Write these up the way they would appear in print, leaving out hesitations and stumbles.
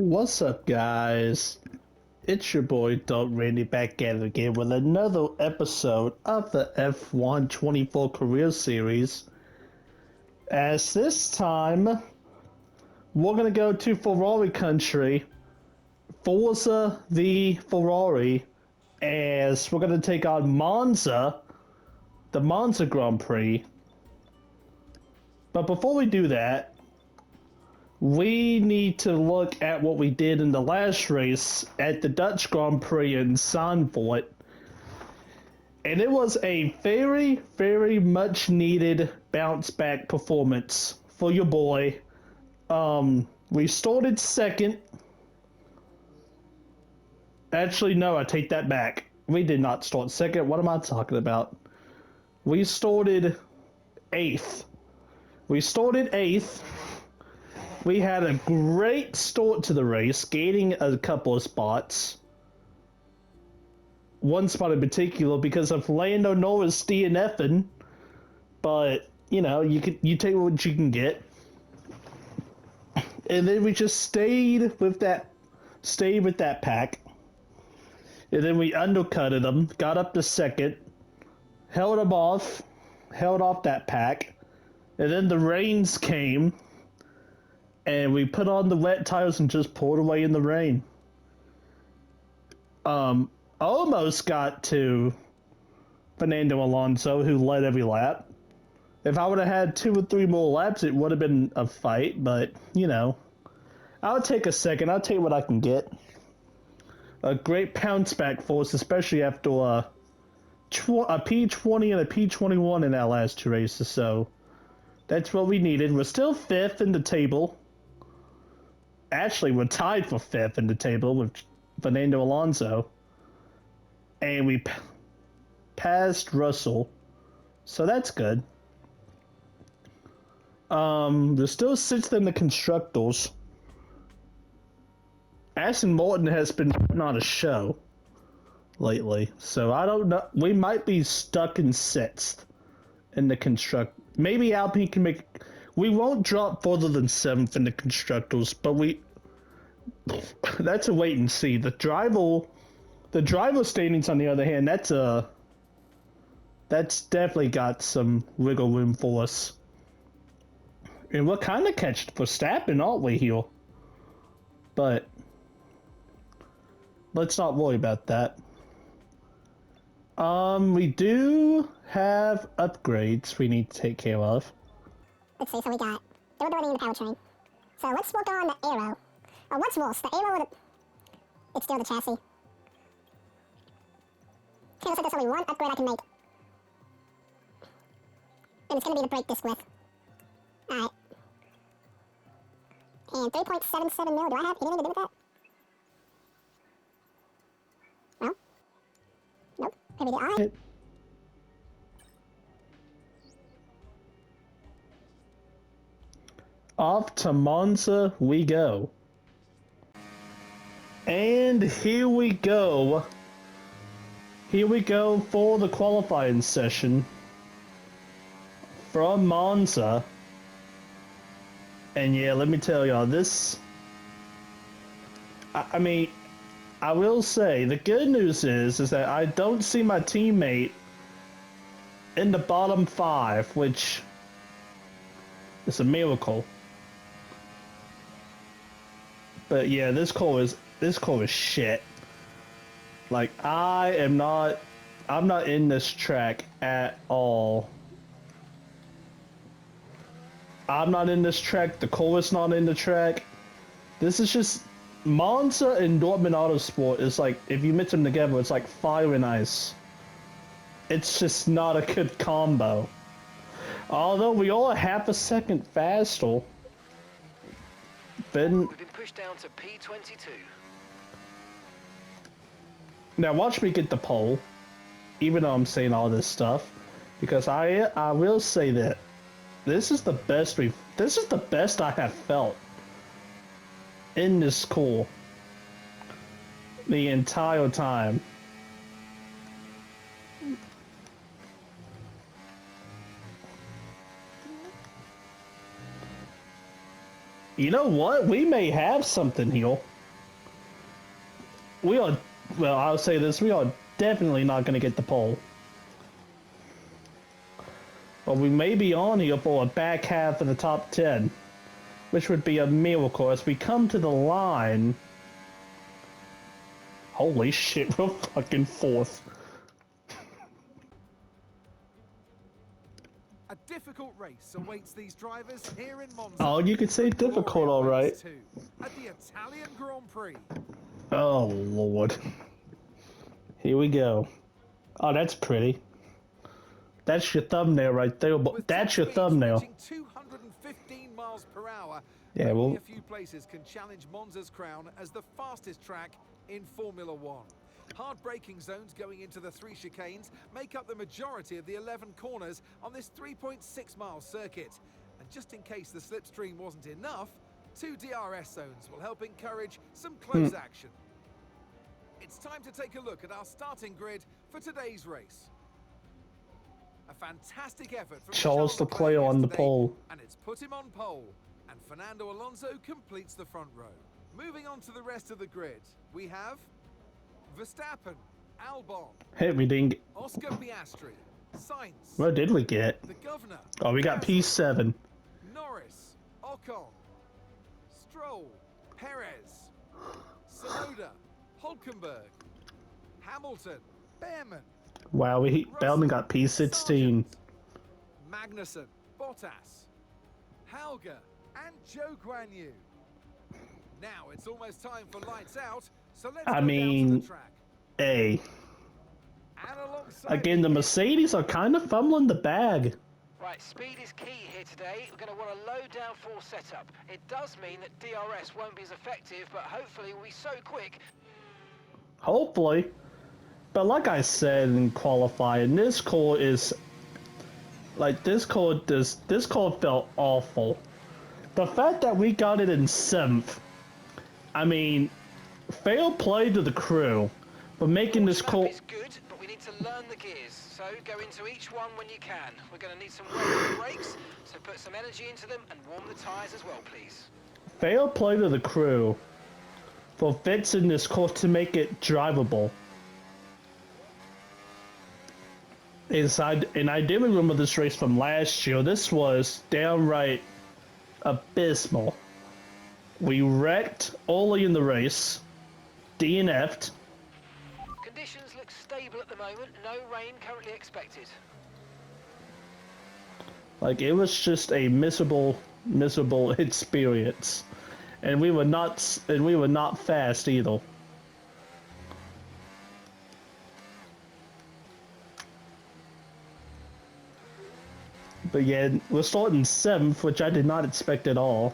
What's up, guys? It's your boy DopeRandy back at it again with another episode of the F1 24 Career Series. As this time, we're gonna go to Ferrari country, Forza the Ferrari, as we're gonna take on Monza, the Monza Grand Prix. But before we do that, we need to look at what we did in the last race at the Dutch Grand Prix in Zandvoort. And it was a very, very much needed bounce back performance for your boy. We started second. Actually, no, I take that back. We did not start second. What am I talking about? We started 8th. We had a great start to the race, gaining a couple of spots. One spot in particular because of Lando Norris DNFing, but you know, you take what you can get. And then we just stayed with that pack. And then we undercutted them, got up to second, held off that pack, and then the rains came. And we put on the wet tires and just pulled away in the rain. Almost got to Fernando Alonso, who led every lap. If I would have had 2 or 3 more laps, it would have been a fight. But, you know, I'll take a second. I'll take what I can get. A great bounce back for us, especially after a P20 and a P21 in our last 2 races. So that's what we needed. We're still 5th in the table. Actually, we're tied for 5th in the table with Fernando Alonso. And we passed Russell. So that's good. There's still 6th in the Constructors. Aston Martin has been putting on a show lately. So I don't know. We might be stuck in 6th in the Maybe Alpine can make... We won't drop further than 7th in the Constructors, but that's a wait and see. The driver standings, on the other hand, that's definitely got some wiggle room for us. And we're kind of catching Verstappen, aren't we, here? But let's not worry about that. We do have upgrades we need to take care of. Let's see, so we got durability in the powertrain. So let's work on the aero. Oh, what's worse, the aero or it's still the chassis. Okay, looks like there's only one upgrade I can make. And it's going to be the brake disc width. Alright. And 3.77 mil, do I have anything to do with that? No? Nope. Maybe alright. Off to Monza we go. And here we go. Here we go for the qualifying session from Monza. And yeah, let me tell y'all, this... I mean, I will say, the good news is that I don't see my teammate in the bottom 5, which is a miracle. But yeah, this car is shit. Like, I'm not in this track at all. I'm not in this track, the car is not in the track. This is just, Monza and Dortmund Autosport is like, if you mix them together, it's like fire and ice. It's just not a good combo. Although we are half a second faster. We've been pushed down to P22. Now watch me get the pole, even though I'm saying all this stuff, because I will say that this is the best I have felt in this car the entire time. You know what? We may have something here. we are, well, I'll say this, we are definitely not going to get the pole. But we may be on here for a back half of the top 10, which would be a miracle as we come to the line. Holy shit, we're fucking fourth. A difficult race awaits these drivers here in Monza. Oh, you could say difficult, alright. At the Italian Grand Prix. Oh, Lord. Here we go. Oh, that's pretty. That's your thumbnail right there. But that's your thumbnail. 215 miles per hour. Yeah, well, only a few places can challenge Monza's crown as the fastest track in Formula One. Hard braking zones going into the 3 chicanes make up the majority of the 11 corners on this 3.6-mile circuit. And just in case the slipstream wasn't enough, 2 DRS zones will help encourage some close action. It's time to take a look at our starting grid for today's race. A fantastic effort from Charles Leclerc on the pole. and it's put him on pole. And Fernando Alonso completes the front row. Moving on to the rest of the grid, we have Verstappen, Albon, hey, we didn't get... Oscar Piastri, Sainz, What did we get? the Governor, Oh, we got P7. Norris, Ocon, Stroll, Perez, Sonoda, Hulkenberg, Hamilton, Behrman, Wow, Bellman got P16. Sargent, Magnussen, Bottas, Halger, and Zhou Guanyu. Now it's almost time for lights out, so let's go down to the track. Hey. And alongside Again, the Mercedes are kind of fumbling the bag. Right, speed is key here today. We're going to want a low downforce setup. It does mean that DRS won't be as effective, but hopefully we'll be so quick. Hopefully. But like I said in qualifying, this core is... Like, this core felt awful. The fact that we got it in 7th, I mean, fair play to the crew for making this core... is good, but we need to learn the gears. So go into each one when you can. We're going to need some work on the brakes, so put some energy into them and warm the tyres as well, please. Fair play to the crew for fixing this course to make it drivable. And I do remember this race from last year. This was downright abysmal. We wrecked early in the race, DNF'd. Conditions look stable at the moment. No rain currently expected. Like, it was just a miserable experience. And we were not fast either. But yeah, we're starting 7th, which I did not expect at all.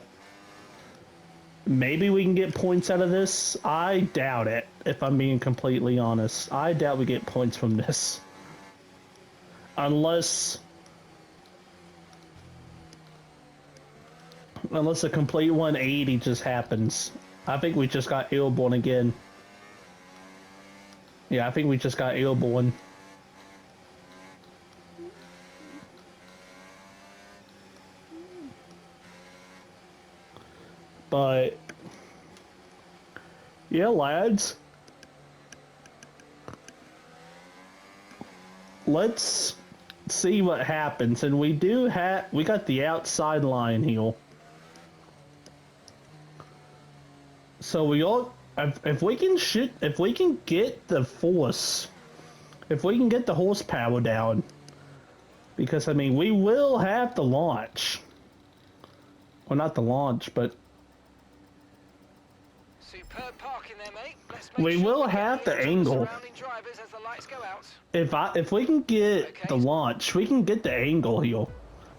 Maybe we can get points out of this. I doubt it, if I'm being completely honest. I doubt we get points from this. Unless a complete 180 just happens. I think we just got airborne again. Yeah, I think we just got airborne. But yeah, lads, let's see what happens. And we got the outside line here. So if we can get the force, if we can get the horsepower down, because I mean, we will have the launch. Well, not the launch, but Superb parking there, mate. Let's make we sure will we have get the into angle. surrounding drivers as the lights go out. If we can get Okay. the launch, we can get the angle here.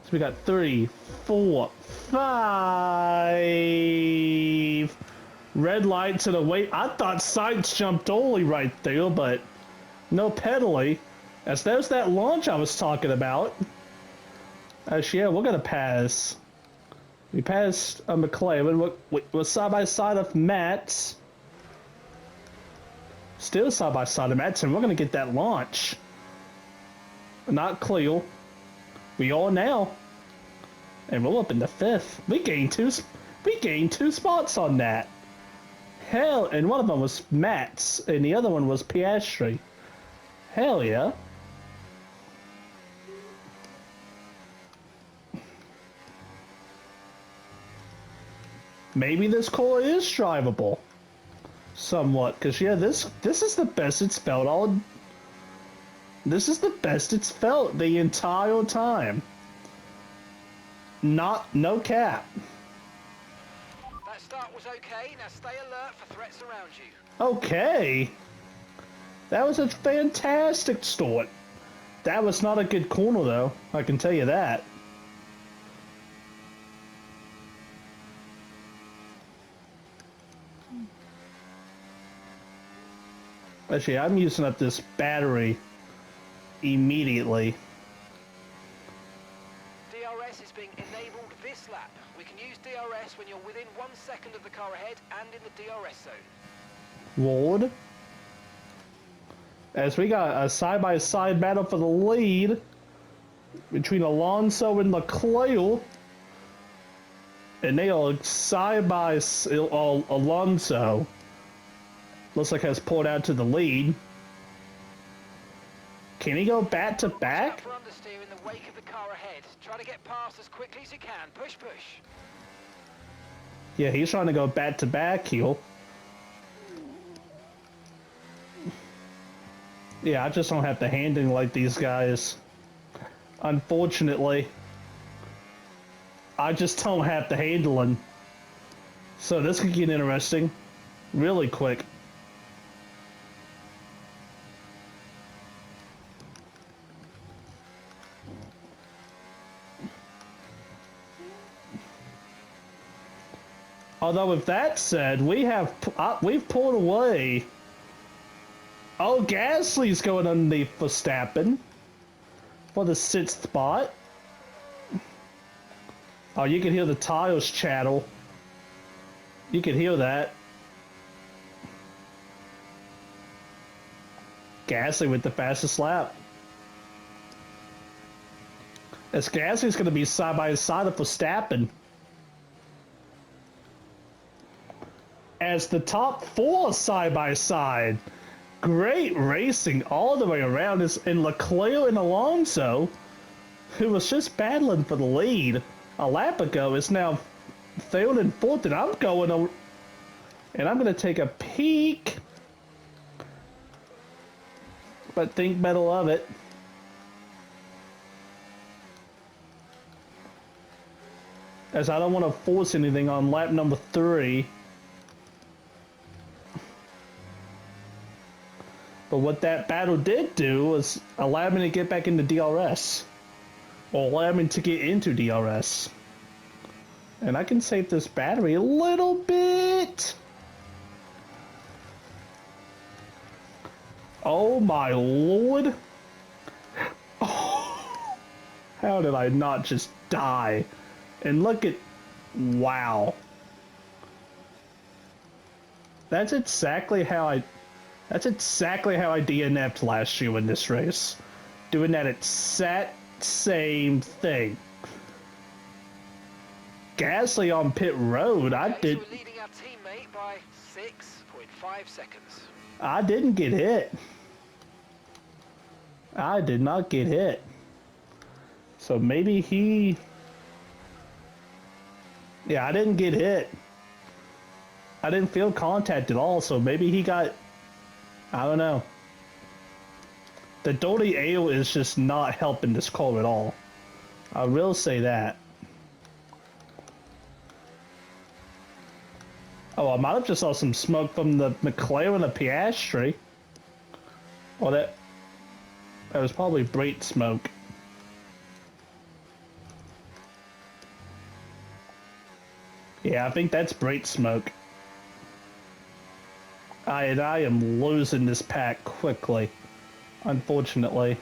So we got 3, 4, 5 red lights and a wait. I thought Sainz jumped Oli right there, but no penalty. As there's that launch I was talking about. Actually, yeah, we're gonna pass. We passed a McLaren. We're side by side of Matt's. Still side by side of Matt's, and we're gonna get that launch. Not clear. We are now, and we're up in the 5th. We gained two spots on that. Hell, and one of them was Matt's, and the other one was Piastri. Hell yeah. Maybe this car is drivable. Somewhat, because yeah, this is the best it's felt all... This is the best it's felt the entire time. No cap. That start was okay. Now stay alert for threats around you. Okay. That was a fantastic start. That was not a good corner though, I can tell you that. Actually, I'm using up this battery immediately. DRS is being enabled this lap. We can use DRS when you're within 1 second of the car ahead and in the DRS zone. Lord. As we got a side-by-side battle for the lead between Alonso and Leclerc. And they are Alonso. Looks like has pulled out to the lead. Can he go back to back? For understeer in the wake of the car ahead. Try to get past as quickly as you can. Push, push. Yeah, he's trying to go back to back heel. Yeah, I just don't have the handling like these guys. Unfortunately. I just don't have the handling. So this could get interesting. Really quick. Although with that said, we've pulled away. Oh, Gasly's going underneath Verstappen for the 6th spot. Oh, you can hear the tires chattle. You can hear that. Gasly with the fastest lap. As Gasly's going to be side by side of Verstappen. As the top 4 side by side. Great racing all the way around. And Leclerc and Alonso, who was just battling for the lead a lap ago, is now 3rd and 4th, and I'm going to take a peek. But think better of it. As I don't want to force anything on lap number 3. But what that battle did do was allow me to get back into DRS. Or allow me to get into DRS. And I can save this battery a little bit. Oh my lord. Oh, how did I not just die? And look at... Wow. That's exactly how I DNF'd last year in this race. Doing that exact same thing. Gasly on pit road, So we're leading our teammate by 6.5 seconds. I didn't get hit. I did not get hit. So maybe he... Yeah, I didn't get hit. I didn't feel contact at all, so maybe he got... I don't know. The dirty ale is just not helping this car at all. I will say that. Oh, I might have just saw some smoke from the McLaren and the Piastri. Well, that was probably brake smoke. Yeah, I think that's brake smoke. I am losing this pack quickly, unfortunately.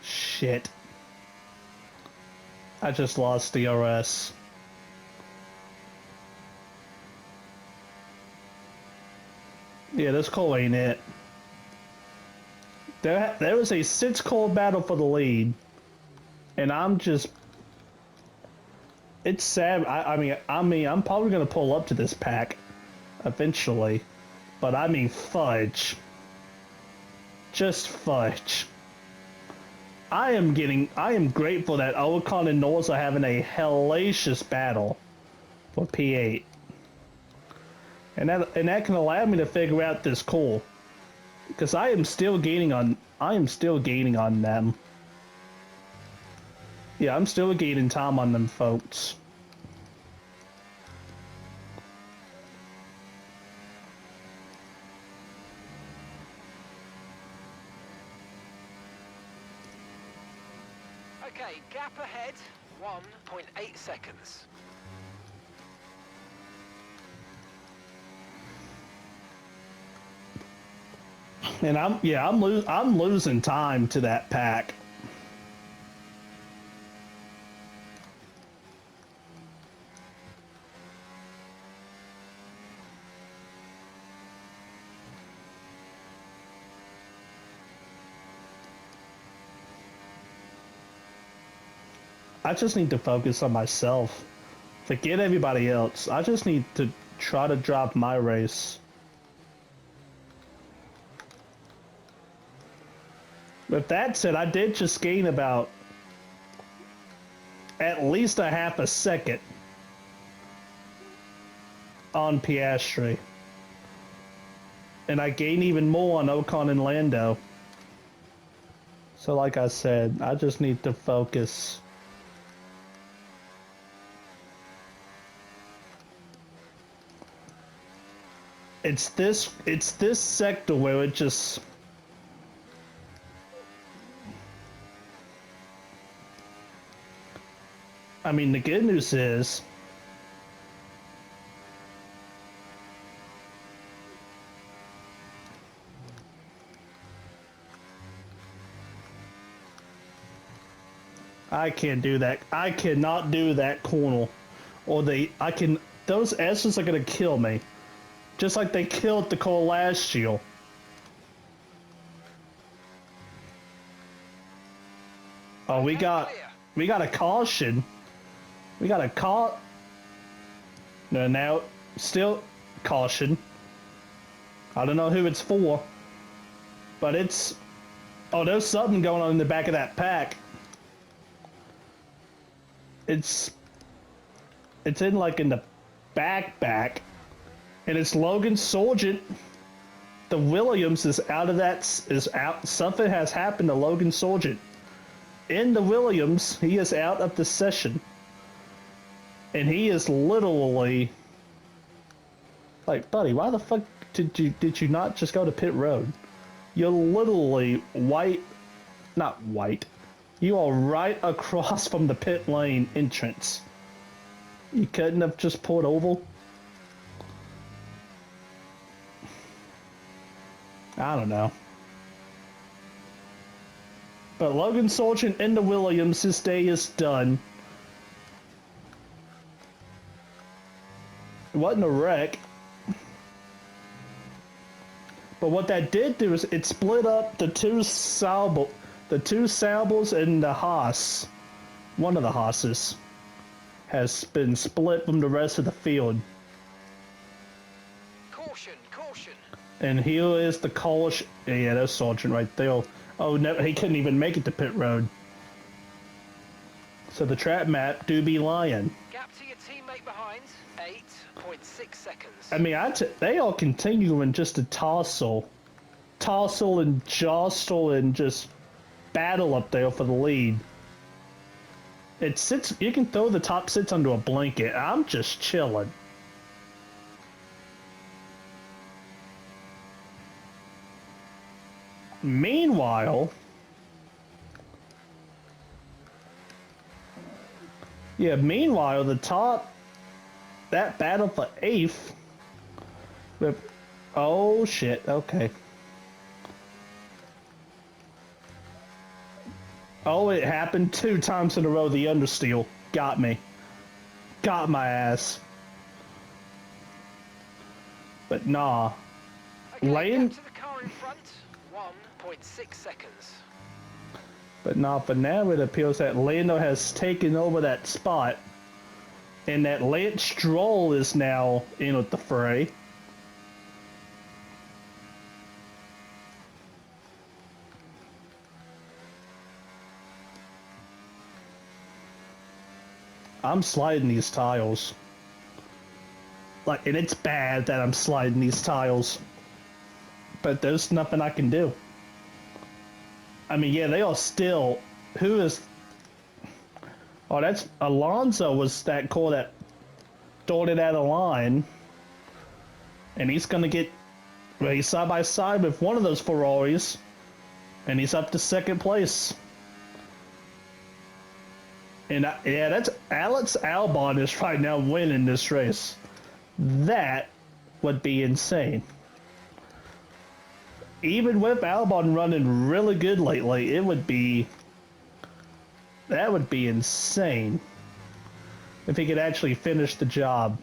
Shit. I just lost DRS. Yeah, this call ain't it. There was a 6-call battle for the lead, and I'm just. It's sad. I mean, I'm probably gonna pull up to this pack eventually, but I mean, fudge. Just fudge. I am grateful that Ocon and Norris are having a hellacious battle for P8. And that can allow me to figure out this call. Because I am still gaining on them. Yeah, I'm still gaining time on them folks. Okay, gap ahead, 1.8 seconds. And I'm losing time to that pack. I just need to focus on myself. Forget everybody else. I just need to try to drop my race. With that said, I did just gain about at least a half a second on Piastri. And I gained even more on Ocon and Lando. So like I said, I just need to focus. It's this sector where it just. I mean, the good news is I can't do that. I cannot do that corner. Or those S's are gonna kill me. Just like they killed the car last year. Oh, we got a caution. We got a No, now still caution. I don't know who it's for, but it's. Oh, there's something going on in the back of that pack. It's in like in the back, and it's Logan Sargent. The Williams is out. Something has happened to Logan Sargent. In the Williams, he is out of the session. And he is literally like, buddy, why the fuck did you not just go to pit road? You're literally not white. You are right across from the pit lane entrance. You couldn't have just pulled over? I don't know. But Logan Sargent in the Williams, his day is done. It wasn't a wreck. But what that did do is it split up the two Saubers and the Haas. One of the Haas's has been split from the rest of the field. Caution, caution. And here is the caution. Yeah, that's Sargent right there. Oh, no, he couldn't even make it to pit road. So the trap map do be lying. Gap to your teammate behind, 8.6 seconds. I mean, they are continuing just to tussle and jostle and just battle up there for the lead. You can throw the top sits under a blanket. I'm just chilling. Meanwhile, that battle for 8th oh shit, okay. Oh, it happened 2 times in a row. The understeal got me. Got my ass. But nah. Okay, Lane. gap to the car in front. 1.6 seconds. But nah, for now it appears that Lando has taken over that spot. And that Lance Stroll is now in with the fray. I'm sliding these tiles. Like, and it's bad that I'm sliding these tiles. But there's nothing I can do. I mean, yeah, they are still... Who is... Oh, that's... Alonso was that call that darted out of line. And he's gonna get... Well, he's side by side with one of those Ferraris. And he's up to 2nd place. And yeah, that's Alex Albon is right now winning this race. That would be insane. Even with Albon running really good lately, it would be... That would be insane. If he could actually finish the job.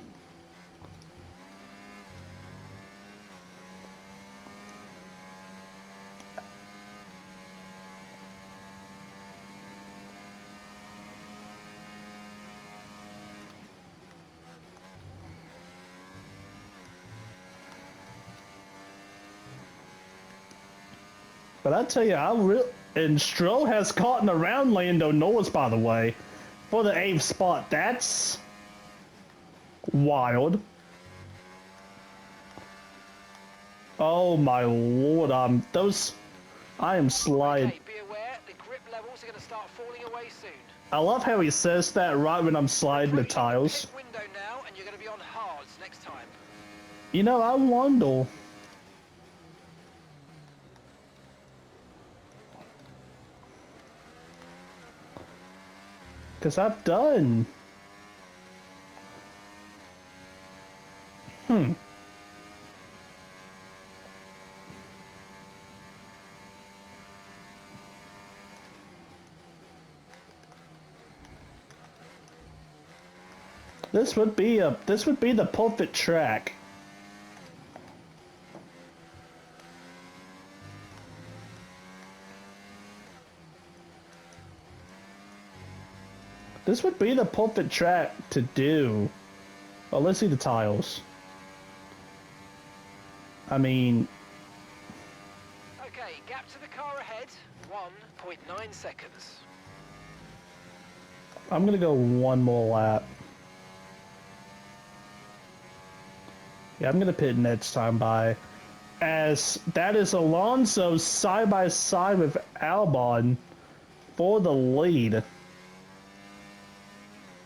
But I tell you, and Stroll has caught around Lando Norris, by the way, for the 8th spot. That's wild. Oh my lord, I am sliding. Okay, be aware, the grip levels are going to start falling away soon. I love how he says that right when I'm sliding the tiles. Pit window now, and you're going to be on hards next time. You know, I wonder. Because I've done. This would be the perfect track. This would be the perfect track to do. Well, let's see the tiles. I mean... Okay, gap to the car ahead, 1.9 seconds. I'm gonna go one more lap. Yeah, I'm gonna pit next time by. As that is Alonso side by side with Albon for the lead.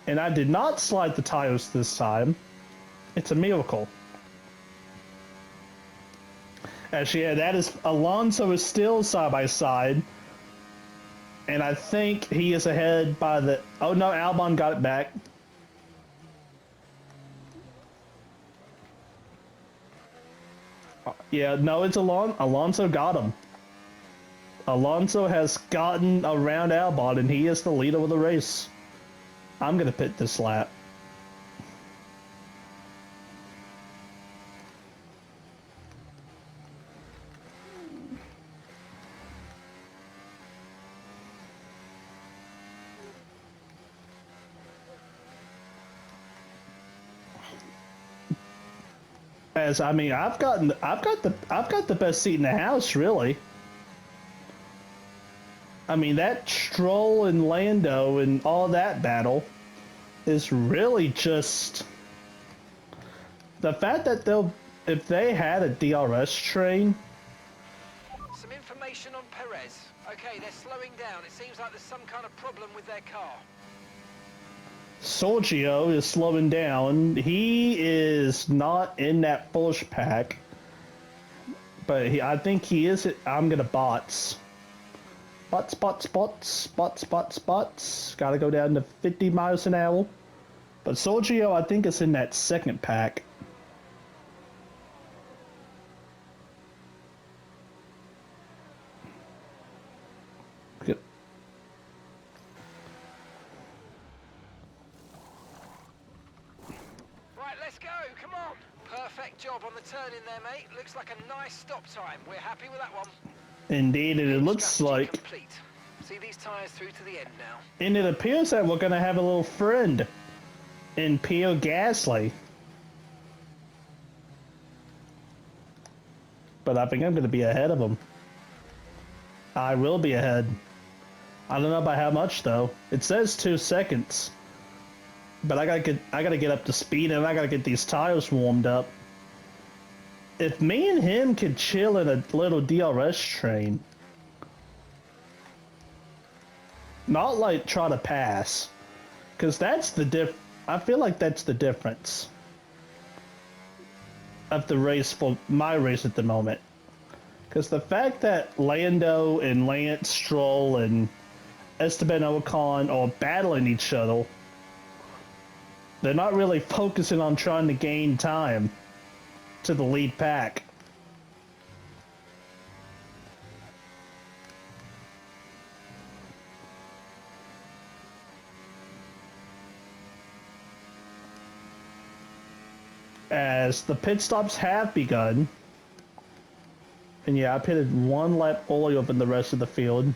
And I did not slide the tires this time. It's a miracle. Actually, yeah, that is Alonso is still side by side. And I think he is ahead by the... Oh no, Albon got it back. Yeah, no, it's Alonso got him. Alonso has gotten around Albon and he is the leader of the race. I'm gonna pit this lap. As I mean, I've got the best seat in the house, really. I mean, that Stroll and Lando and all that battle is really just the fact that if they had a DRS train. Some information on Perez. Okay, they're slowing down. It seems like there's some kind of problem with their car. Sergio is slowing down. He is not in that push pack, but I think he is. I'm gonna bots. Bots. Gotta go down to 50 miles an hour. But Sergio, I think, is in that second pack. Perfect job on the turn in there, mate. Looks like a nice stop time. We're happy with that one. Indeed, and it looks Strategy like... complete. See these tyres through to the end now. And it appears that we're going to have a little friend in Pierre Gasly. But I think I'm going to be ahead of him. I will be ahead. I don't know by how much though. It says 2 seconds. But I gotta get up to speed, and I gotta get these tires warmed up. If me and him could chill in a little DRS train, not like try to pass, because that's the I feel like that's the difference of the race for my race at the moment. Because the fact that Lando and Lance Stroll and Esteban Ocon are battling each other, they're not really focusing on trying to gain time to the lead pack. As the pit stops have begun, and yeah, I pitted 1 lap earlier than the rest of the field.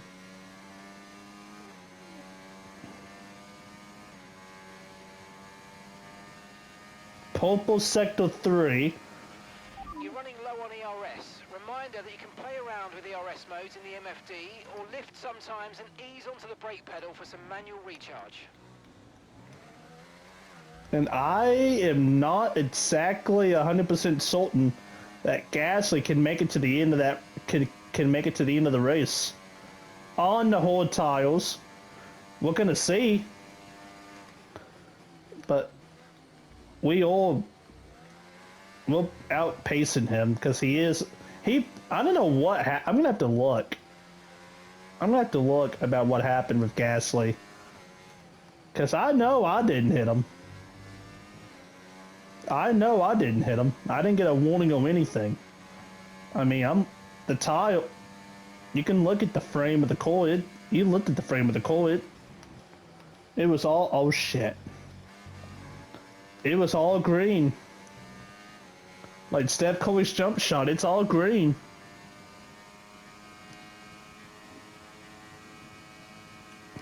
Purple Sector 3. You're running low on ERS. Reminder that you can play around with ERS modes in the MFD, or lift sometimes and ease onto the brake pedal for some manual recharge. And I am not exactly 100% certain that Gasly can make it to the end of that can make it to the end of the race. On the hard tires. We're gonna see. But we're outpacing him because I don't know what I'm gonna have to look. I'm gonna have to look about what happened with Gasly. Because I know I didn't hit him. I know I didn't hit him. I didn't get a warning or anything. I mean, the tire. You can look at the frame of the car. You looked at the frame of the car. It was all, oh shit. It was all green. Like Steph Curry's jump shot, it's all green.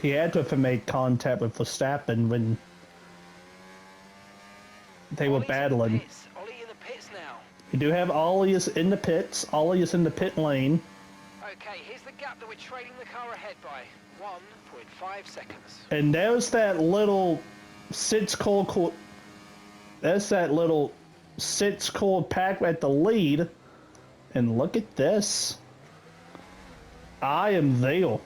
He had to have made contact with Verstappen when they were battling. Ollie in the pits now. You do have Ollie is in the pits. Ollie is in the pit lane. Okay, here's the gap that we're trailing the car ahead by. 1.5 seconds. And there's that little six-core. There's that little 6-core pack at the lead. And look at this. I am there.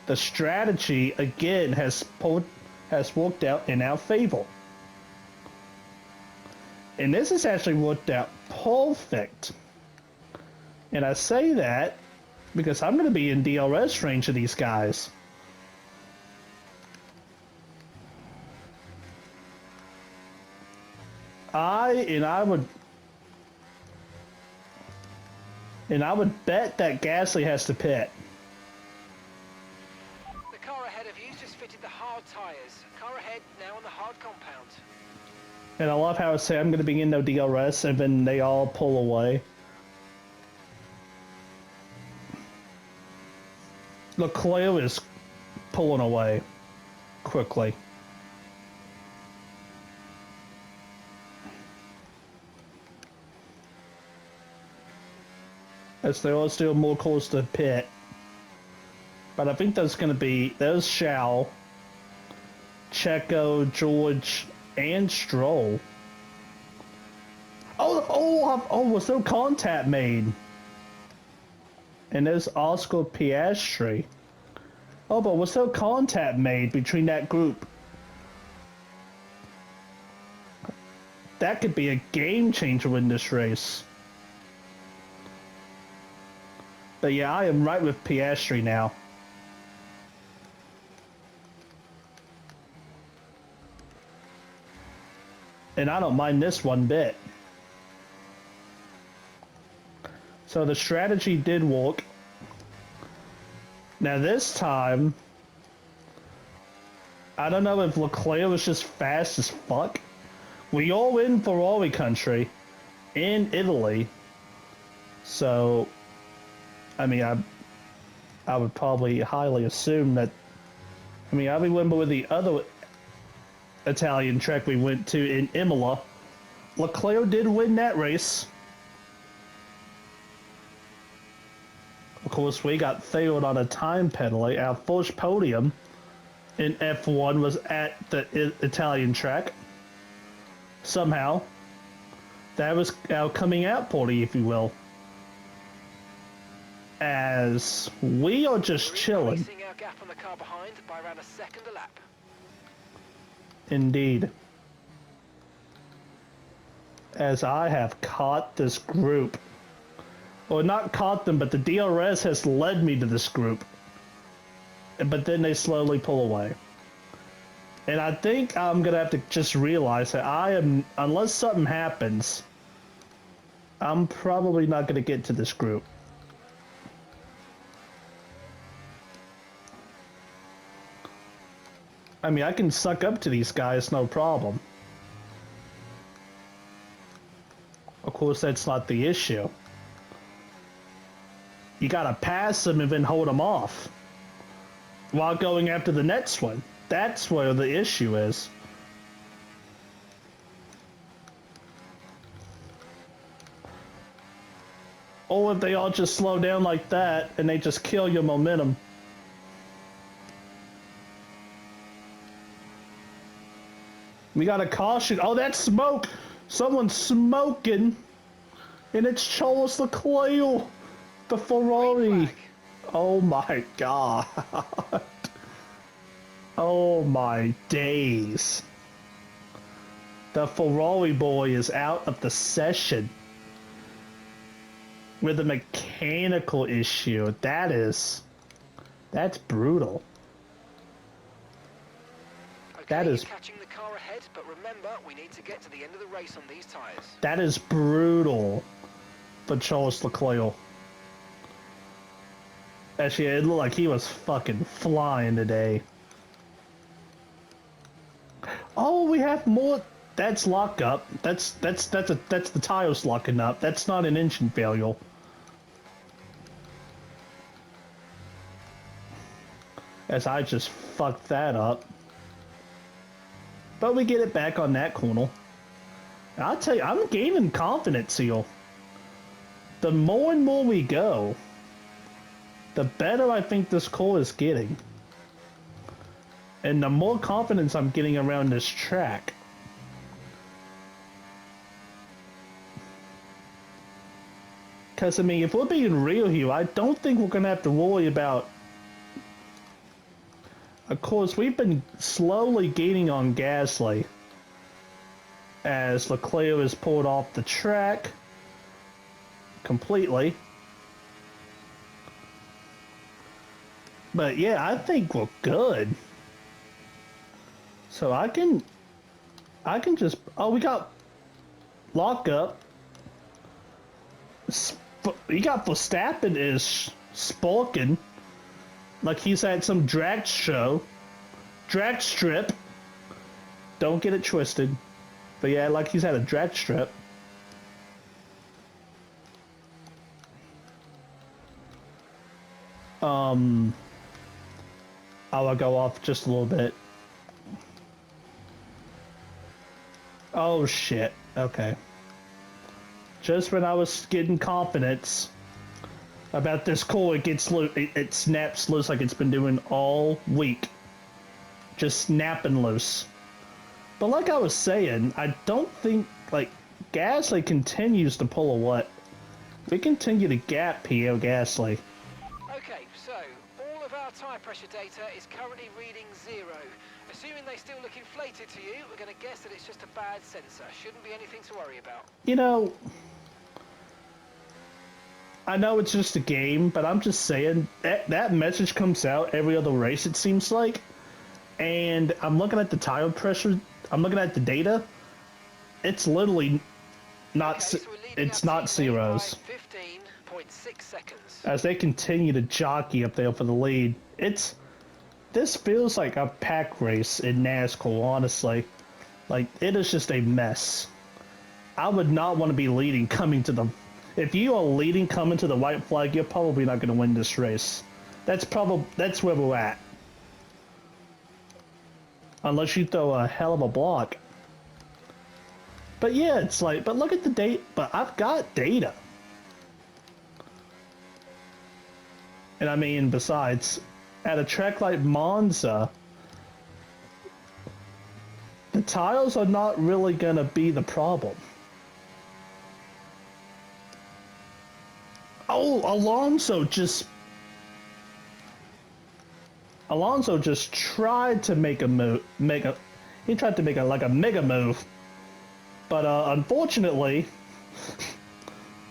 The strategy, again, has worked out in our favor. And this has actually worked out perfect. And I say that because I'm going to be in DRS range of these guys. I would bet that Gasly has to pit. The car ahead of you's just fitted the hard tyres. Car ahead now on the hard compound. And I love how I say I'm going to be in no DRS and then they all pull away. Leclerc is pulling away quickly. As there are still more cars to pit. But I think there's Shao, Checo, George, and Stroll. Was no contact made? And there's Oscar Piastri. Oh, but was no contact made between that group? That could be a game changer in this race. But yeah, I am right with Piastri now. And I don't mind this one bit. So the strategy did work. Now this time, I don't know if Leclerc was just fast as fuck. we all in Ferrari country in Italy. So, I mean, I would probably highly assume that. I mean, I remember with the other Italian track we went to in Imola, Leclerc did win that race. Of course, we got third on a time penalty. Our first podium in F1 was at the Italian track. Somehow, that was our coming out party, if you will. As we are just chilling. Increasing our gap on the car behind by around a second a lap. Indeed. As I have caught this group. Or not caught them, but the DRS has led me to this group. But then they slowly pull away. And I think I'm going to have to just realize that unless something happens, I'm probably not going to get to this group. I mean, I can suck up to these guys, no problem. Of course, that's not the issue. You gotta pass them and then hold them off while going after the next one. That's where the issue is. Or if they all just slow down like that and they just kill your momentum. We got a caution. Oh, that's smoke! Someone's smoking! And it's Charles Leclerc! The Ferrari! Oh my god! Oh my days! The Ferrari boy is out of the session with a mechanical issue. That's brutal. Okay, That is catching the car ahead, but remember, we need to get to the end of the race on these tyres. that is brutal for Charles Leclerc. Actually, it looked like he was fucking flying today. Oh, we have more. That's lockup. That's the tires locking up. That's not an engine failure. As I just fucked that up. But we get it back on that corner. I'll tell you, I'm gaining confidence here. The more and more we go, the better I think this car is getting. And the more confidence I'm getting around this track. Because, I mean, if we're being real here, I don't think we're going to have to worry about... Of course, we've been slowly gaining on Gasly. As Leclerc is pulled off the track. Completely. But yeah, I think we're good. So I can just... Oh, we got lockup. You got Verstappen is sparking. Like he's had some drag show. Drag strip. Don't get it twisted. But yeah, like he's had a drag strip. I'll go off just a little bit. Oh shit. Okay. Just when I was getting confidence about this core, it gets loose. It snaps loose like it's been doing all week. Just snapping loose. But like I was saying, I don't think, like, Gasly continues to pull away. We continue to gap Pierre Gasly. Okay, so all of our tyre pressure data is currently reading 0. Assuming they still look inflated to you, we're going to guess that it's just a bad sensor. Shouldn't be anything to worry about. You know, I know it's just a game, but I'm just saying that message comes out every other race, it seems like. And I'm looking at the tire pressure. I'm looking at the data. It's literally not. Okay, so it's not zeros. 15.6 seconds. As they continue to jockey up there for the lead, this feels like a pack race in NASCAR, honestly. Like, it is just a mess. I would not want to be leading coming to the... If you are leading coming to the white flag, you're probably not going to win this race. That's where we're at. Unless you throw a hell of a block. But yeah, it's like, but look at the date. But I've got data. And I mean, besides, at a track like Monza, the tires are not really going to be the problem. Oh, Alonso just tried to make a move, he tried to make a mega move, but unfortunately,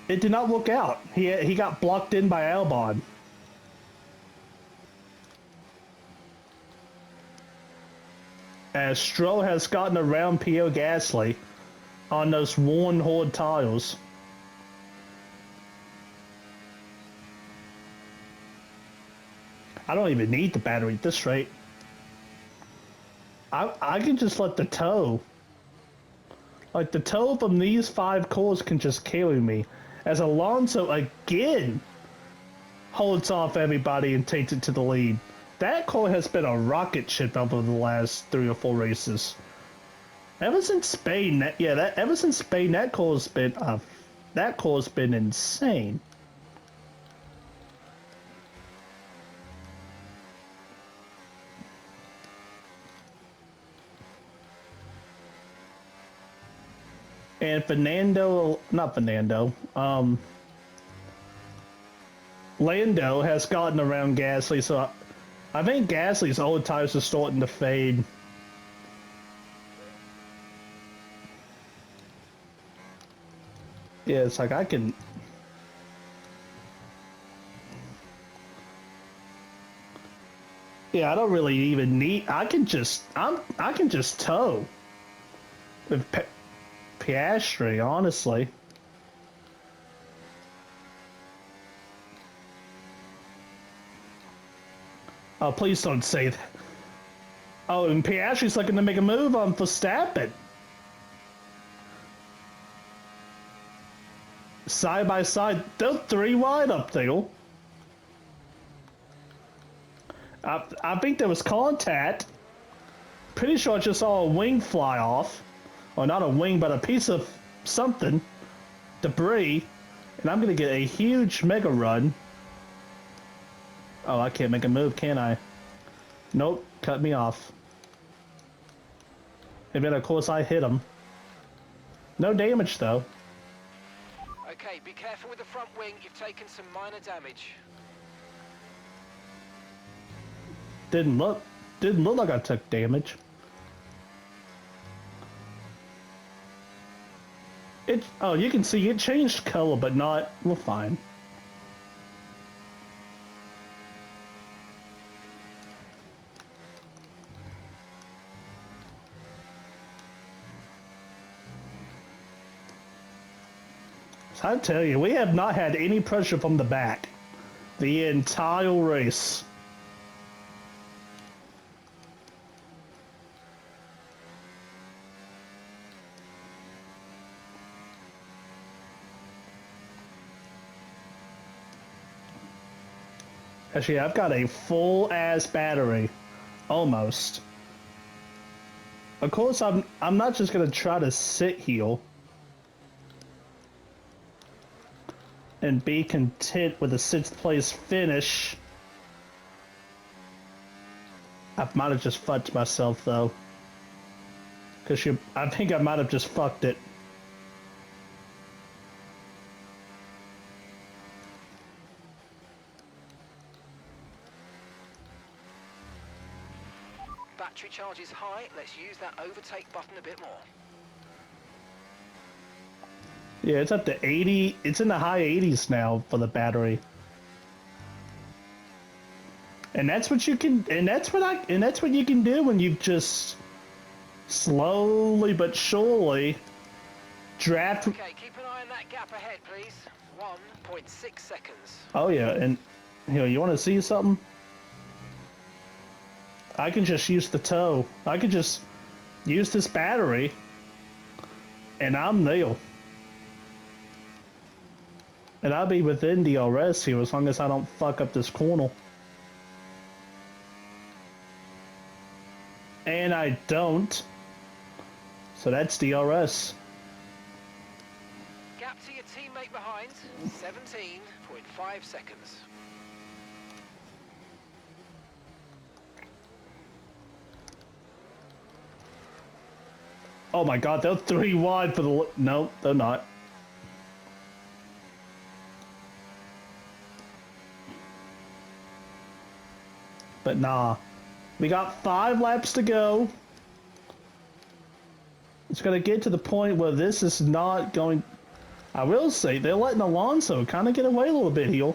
it did not work out. He got blocked in by Albon. As Stroll has gotten around Pierre Gasly on those worn hard tires. I don't even need the battery at this rate. I can just let the tow. Like, the tow from these 5 cores can just carry me. As Alonso again holds off everybody and takes it to the lead. That core has been a rocket ship over the last 3 or 4 races. Ever since Spain, that core's been insane. And Lando has gotten around Gasly, so I think Gasly's old tires are starting to fade. Yeah, it's like I can... Yeah, I don't really even need... I can just tow with Piastri, honestly. Oh, please don't say that. Oh, and Piastri's looking to make a move on Verstappen. Side by side, they're 3 wide up there. I think there was contact. Pretty sure I just saw a wing fly off. Or not a wing, but a piece of something. Debris. And I'm going to get a huge mega run. Oh, I can't make a move, can I? Nope, cut me off. And then, of course, I hit him. No damage, though. Okay, be careful with the front wing. You've taken some minor damage. Didn't look like I took damage. Oh, you can see it changed color, but not... We're fine. So I tell you, we have not had any pressure from the back the entire race. Actually, I've got a full-ass battery. Almost. Of course, I'm not just going to try to sit here and be content with a 6th place finish. I might have just fucked myself, though. Because I think I might have just fucked it. Battery charge is high. Let's use that overtake button a bit more. Yeah, it's up to 80. It's in the high 80s now for the battery. And that's what you can, and that's what you can do when you just slowly but surely draft. Okay, keep an eye on that gap ahead, please. 1.6 seconds. Oh yeah, and you want to see something? I can just use the tow. I can just use this battery, and I'm Neil. And I'll be within DRS here as long as I don't fuck up this corner. And I don't. So that's DRS. Gap to your teammate behind, 17.5 seconds. Oh my god, they're 3 wide for the... No, they're not. But nah. We got 5 laps to go. It's going to get to the point where this is not going... I will say, they're letting Alonso kind of get away a little bit here.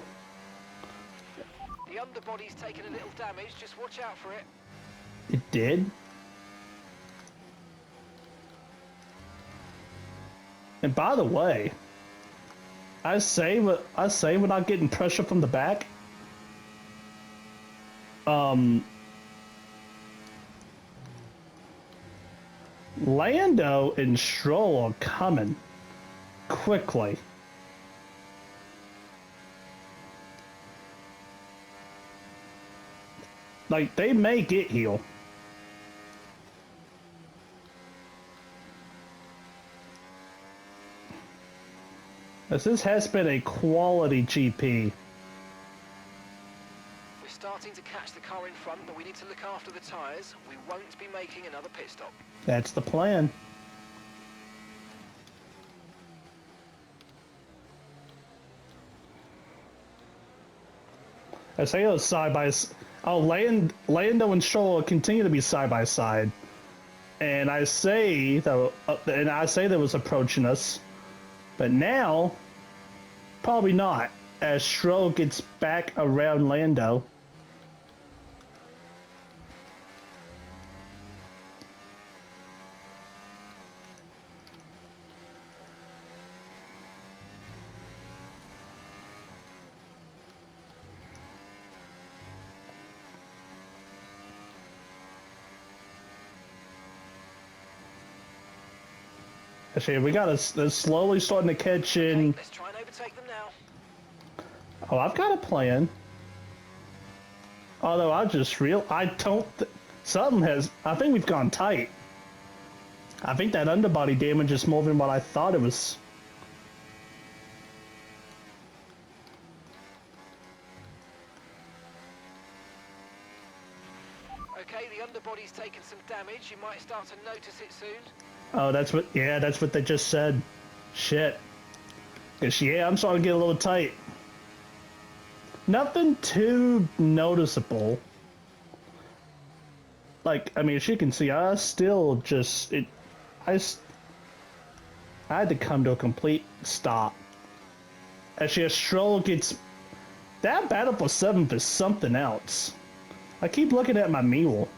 The underbody's taken a little damage, just watch out for it. It did. And by the way, I say we're not getting pressure from the back. Lando and Stroll are coming quickly. Like, they may get here. As this has been a quality GP. We're starting to catch the car in front, but we need to look after the tyres. We won't be making another pit stop. That's the plan. I say those side by side. Oh, Lando and Stroll continue to be side by side, and I say that, they was approaching us, but now probably not, as Stroll gets back around Lando. Actually, we got us. They're slowly starting to catch in. Okay, let's try and overtake them now. Oh, I've got a plan. Although I don't. Something has. I think we've gone tight. I think that underbody damage is more than what I thought it was. Okay, the underbody's taken some damage. You might start to notice it soon. Oh, that's what. Yeah, that's what they just said. Shit. 'Cause yeah, I'm starting to get a little tight. Nothing too noticeable. Like, I mean, as you can see, I still just I had to come to a complete stop. Actually, a Stroll gets that battle for 7th is something else. I keep looking at my mule.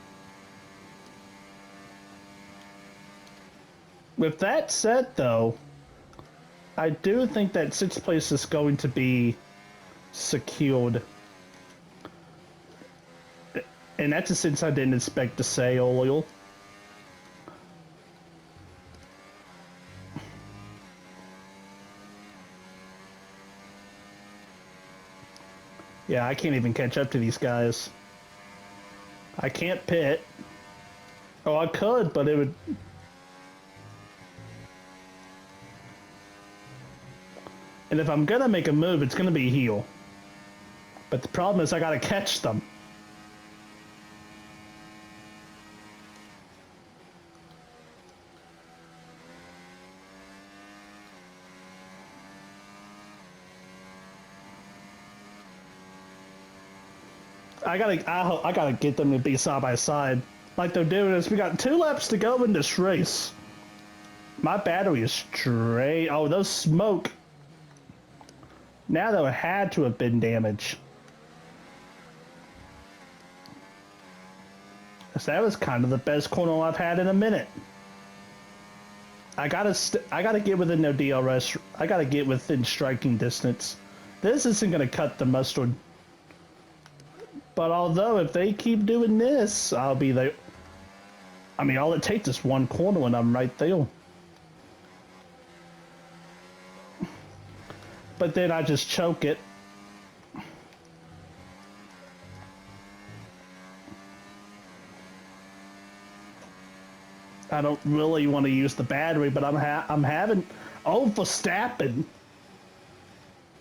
With that said, though, I do think that 6th place is going to be secured. And that's a sense I didn't expect to say, Olio. Yeah, I can't even catch up to these guys. I can't pit. Oh, I could, but it would... And if I'm gonna make a move, it's gonna be heel. But the problem is I gotta catch them. I gotta get them to be side by side. Like they're doing this. We got 2 laps to go in this race. My battery is straight. Oh, those smoke. Now there had to have been damage. So that was kind of the best corner I've had in a minute. I gotta get within their DRS. I gotta get within striking distance. This isn't gonna cut the mustard. But although if they keep doing this, I'll be I mean, all it takes is one corner and I'm right there. But then I just choke it. I don't really want to use the battery, but I'm having... Oh, Verstappen!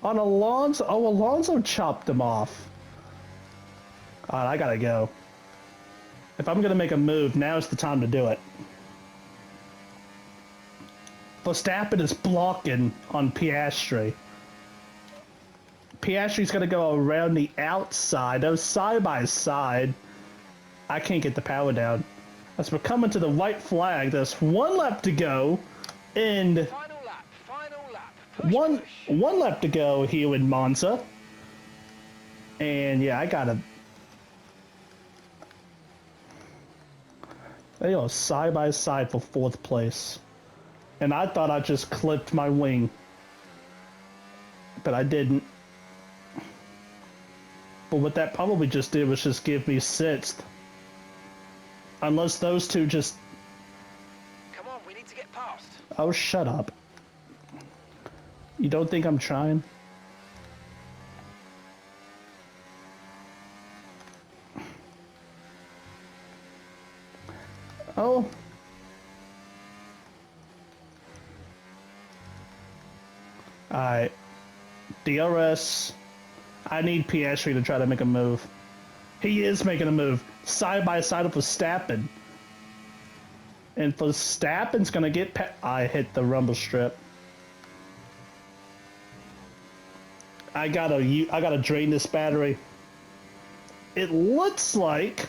On Alonso... Oh, Alonso chopped him off. Alright, I gotta go. If I'm gonna make a move, now's the time to do it. Verstappen is blocking on Piastri. Piastri's gonna go around the outside. Those side by side. I can't get the power down. As we're coming to the white flag, there's one lap to go, and Final lap. one lap to go here in Monza. And yeah, I gotta... They are side by side for 4th place. And I thought I just clipped my wing. But I didn't. But what that probably just did was just give me 6th. Unless those two just... Come on, we need to get past. Oh, shut up. You don't think I'm trying? Oh. Alright. DRS. I need Piastri to try to make a move. He is making a move. Side by side with Verstappen. And Verstappen's gonna get I hit the rumble strip. I gotta drain this battery. It looks like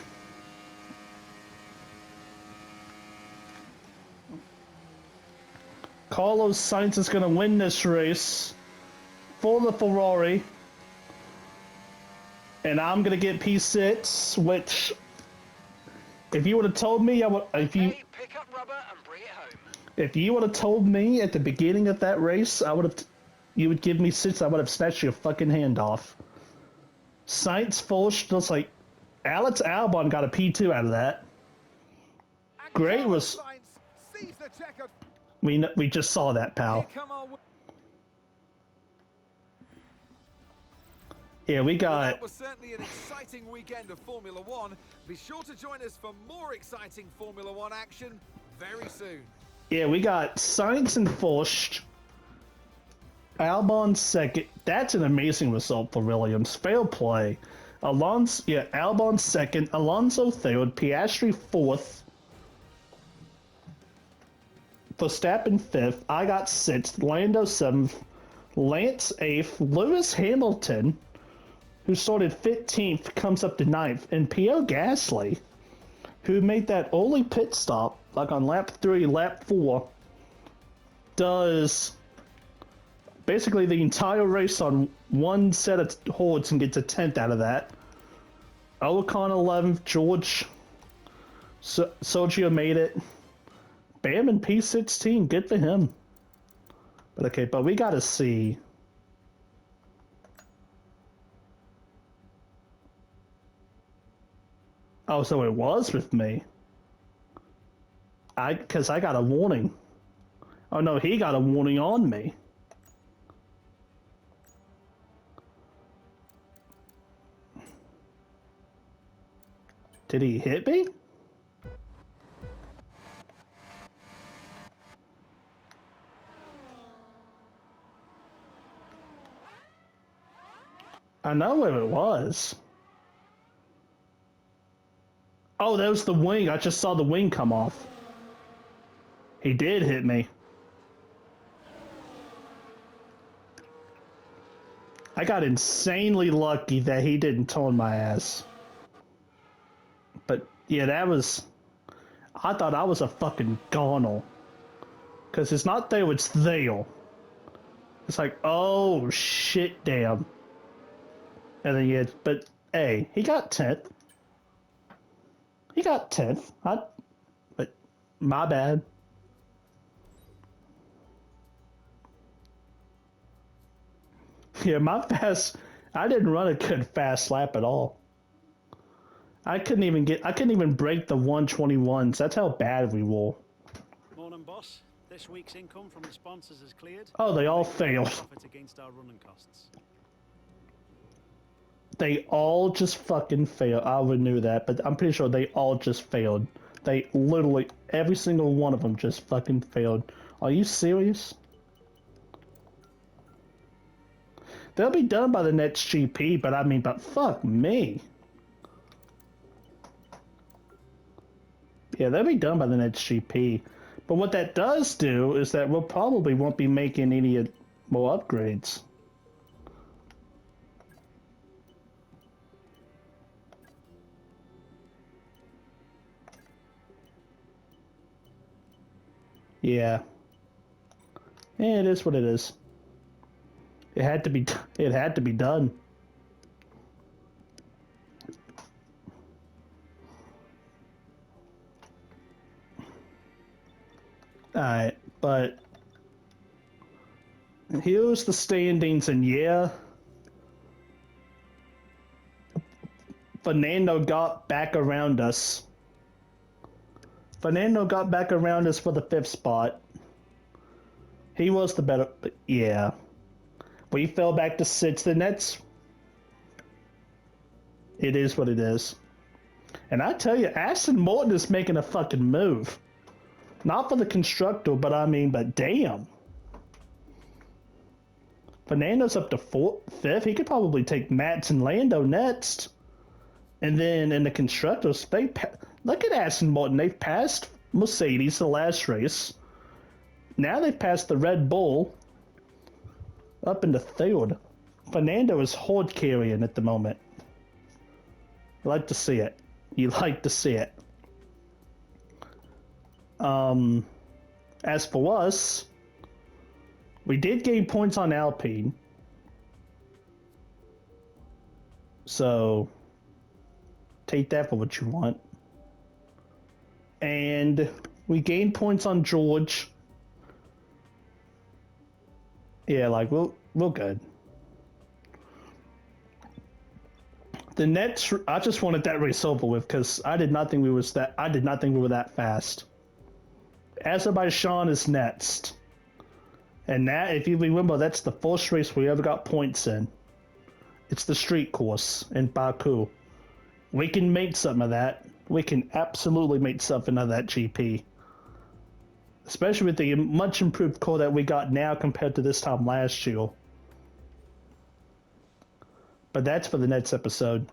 Carlos Sainz is gonna win this race for the Ferrari. And I'm gonna get P6, which, if you would have told me, Hey, pick up rubber and bring it home. If you would have told me at the beginning of that race, you would give me 6, I would have snatched your fucking hand off. Sainz first, looks like Alex Albon got a P2 out of that. Great was... We just saw that, pal. Yeah, we got... That was certainly an exciting weekend of Formula One. Be sure to join us for more exciting Formula One action very soon. Yeah, we got Sainz in first, Albon second. That's an amazing result for Williams. Fair play. Albon second, Alonso third, Piastri fourth, Verstappen fifth. I got 6th, Lando 7th, Lance 8th, Lewis Hamilton, who started 15th, comes up to 9th, and Pierre Gasly, who made that only pit stop, like on lap 3, lap 4, does basically the entire race on one set of hordes and gets a 10th out of that. Ocon 11th, Sergio made it. Bam in P16, good for him. But okay, but we gotta see. Oh, so it was with me. Because I got a warning. Oh no, he got a warning on me. Did he hit me? I know where it was. Oh, that was the wing. I just saw the wing come off. He did hit me. I got insanely lucky that he didn't turn my ass. But yeah, that was... I thought I was a fucking goner. Because it's not there, it's there. It's like, oh, shit, damn. And then yeah, but hey, he got 10th. He got 10th. But my bad. Yeah, I didn't run a good fast lap at all. I couldn't even break the 121s. That's how bad we were. Morning, boss. This week's income from the sponsors is cleared. Oh, they all failed. Profit against our running costs. They all just fucking failed. I already knew that, but I'm pretty sure they all just failed. They literally, every single one of them just fucking failed. Are you serious? They'll be done by the next GP, but I mean, but fuck me. Yeah, they'll be done by the next GP. But what that does do is that we'll probably won't be making any more upgrades. Yeah. Yeah, it is what it is. It had to be done. Alright, but here's the standings, and yeah, Fernando got back around us. Fernando got back around us for the 5th spot. He was the better, but yeah. We fell back to 6th, and it is what it is. And I tell you, Aston Martin is making a fucking move. Not for the constructor, but I mean, but damn. Fernando's up to 5th. He could probably take Max and Lando next. And then in the constructors, look at Aston Martin. They've passed Mercedes the last race. Now they've passed the Red Bull up into 3rd. Fernando is hard carrying at the moment. You like to see it. You like to see it. As for us, we did gain points on Alpine. So, take that for what you want. And we gained points on George. Yeah, like, we're good. The next, I just wanted that race over with because I did not think we were that fast. Azerbaijan is next. And that, if you remember, that's the first race we ever got points in. It's the street course in Baku. We can make something of that. We can absolutely make something of that GP. Especially with the much improved car that we got now compared to this time last year. But that's for the next episode.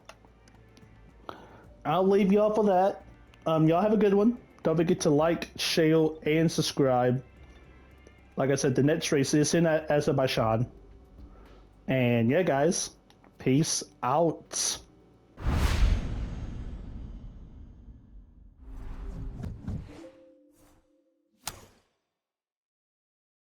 I'll leave y'all for that. Y'all have a good one. Don't forget to like, share, and subscribe. Like I said, the next race is in Azerbaijan. And yeah, guys, peace out.